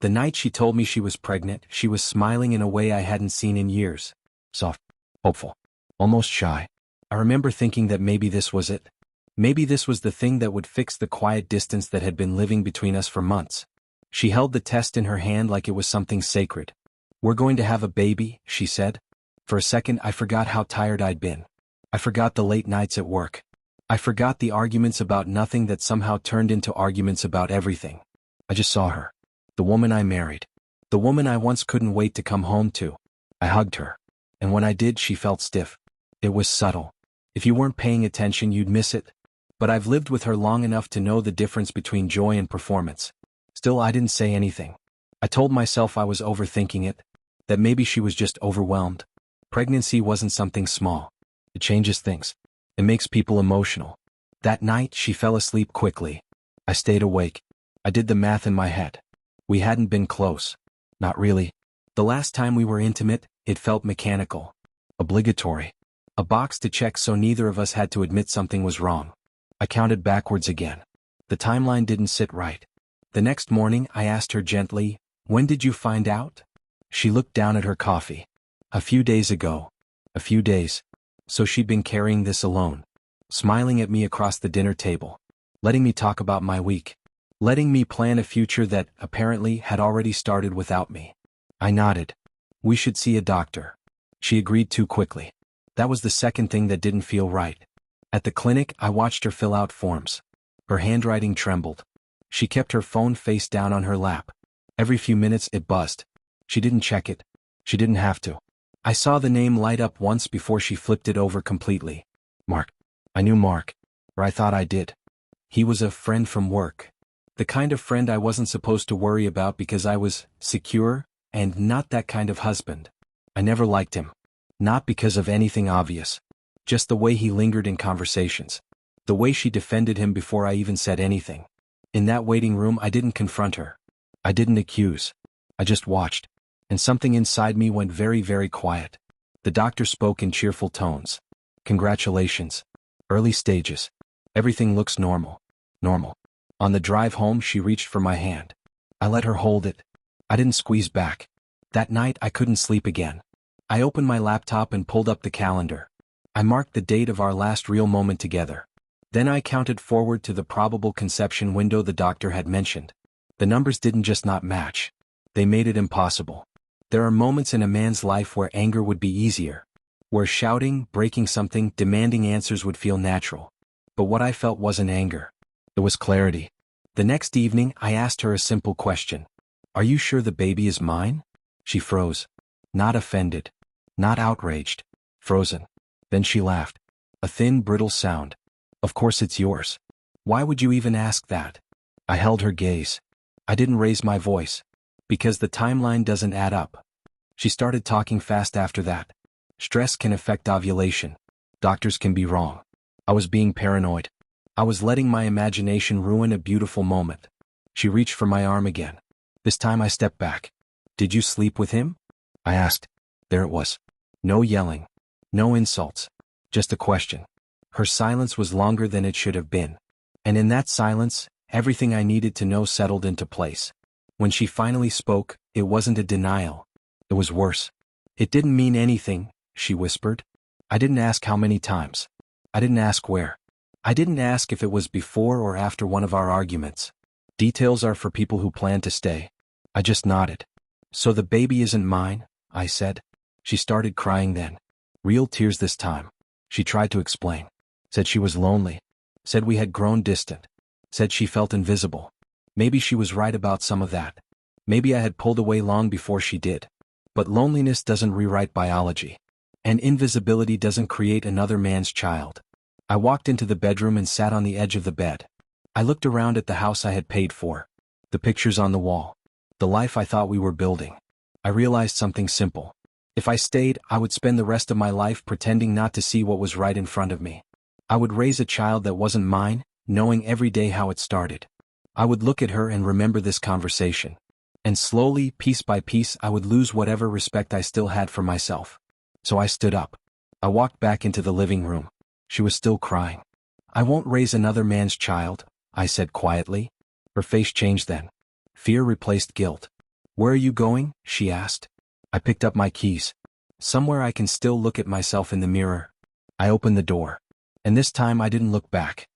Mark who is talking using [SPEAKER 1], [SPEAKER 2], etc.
[SPEAKER 1] The night she told me she was pregnant, she was smiling in a way I hadn't seen in years. Soft, hopeful, almost shy. I remember thinking that maybe this was it. Maybe this was the thing that would fix the quiet distance that had been living between us for months. She held the test in her hand like it was something sacred. "We're going to have a baby," she said. For a second I forgot how tired I'd been. I forgot the late nights at work. I forgot the arguments about nothing that somehow turned into arguments about everything. I just saw her. The woman I married. The woman I once couldn't wait to come home to. I hugged her. And when I did, she felt stiff. It was subtle. If you weren't paying attention, you'd miss it. But I've lived with her long enough to know the difference between joy and performance. Still, I didn't say anything. I told myself I was overthinking it, that maybe she was just overwhelmed. Pregnancy wasn't something small. It changes things. It makes people emotional. That night, she fell asleep quickly. I stayed awake. I did the math in my head. We hadn't been close. Not really. The last time we were intimate, it felt mechanical. Obligatory. A box to check so neither of us had to admit something was wrong. I counted backwards again. The timeline didn't sit right. The next morning, I asked her gently, "When did you find out?" She looked down at her coffee. "A few days ago." A few days. So she'd been carrying this alone. Smiling at me across the dinner table. Letting me talk about my week. Letting me plan a future that, apparently, had already started without me. I nodded. "We should see a doctor." She agreed too quickly. That was the second thing that didn't feel right. At the clinic, I watched her fill out forms. Her handwriting trembled. She kept her phone face down on her lap. Every few minutes it buzzed. She didn't check it. She didn't have to. I saw the name light up once before she flipped it over completely. Mark. I knew Mark. Or I thought I did. He was a friend from work. The kind of friend I wasn't supposed to worry about because I was secure, and not that kind of husband. I never liked him. Not because of anything obvious. Just the way he lingered in conversations. The way she defended him before I even said anything. In that waiting room, I didn't confront her. I didn't accuse. I just watched. And something inside me went very, very quiet. The doctor spoke in cheerful tones. "Congratulations. Early stages. Everything looks normal." Normal. On the drive home, she reached for my hand. I let her hold it. I didn't squeeze back. That night, I couldn't sleep again. I opened my laptop and pulled up the calendar. I marked the date of our last real moment together. Then I counted forward to the probable conception window the doctor had mentioned. The numbers didn't just not match. They made it impossible. There are moments in a man's life where anger would be easier. Where shouting, breaking something, demanding answers would feel natural. But what I felt wasn't anger. It was clarity. The next evening, I asked her a simple question. "Are you sure the baby is mine?" She froze. Not offended. Not outraged. Frozen. Then she laughed. A thin, brittle sound. "Of course it's yours. Why would you even ask that?" I held her gaze. I didn't raise my voice. Because the timeline doesn't add up. She started talking fast after that. Stress can affect ovulation. Doctors can be wrong. I was being paranoid. I was letting my imagination ruin a beautiful moment. She reached for my arm again. This time I stepped back. "Did you sleep with him?" I asked. There it was. No yelling. No insults. Just a question. Her silence was longer than it should have been. And in that silence, everything I needed to know settled into place. When she finally spoke, it wasn't a denial. It was worse. "It didn't mean anything," she whispered. "I didn't ask how many times. I didn't ask where. I didn't ask if it was before or after one of our arguments. Details are for people who plan to stay." I just nodded. "So the baby isn't mine," I said. She started crying then. Real tears this time. She tried to explain. Said she was lonely. Said we had grown distant. Said she felt invisible. Maybe she was right about some of that. Maybe I had pulled away long before she did. But loneliness doesn't rewrite biology. And invisibility doesn't create another man's child. I walked into the bedroom and sat on the edge of the bed. I looked around at the house I had paid for. The pictures on the wall. The life I thought we were building. I realized something simple. If I stayed, I would spend the rest of my life pretending not to see what was right in front of me. I would raise a child that wasn't mine, knowing every day how it started. I would look at her and remember this conversation. And slowly, piece by piece, I would lose whatever respect I still had for myself. So I stood up. I walked back into the living room. She was still crying. "I won't raise another man's child," I said quietly. Her face changed then. Fear replaced guilt. Where are you going? She asked. I picked up my keys. Somewhere I can still look at myself in the mirror. I opened the door. And this time I didn't look back.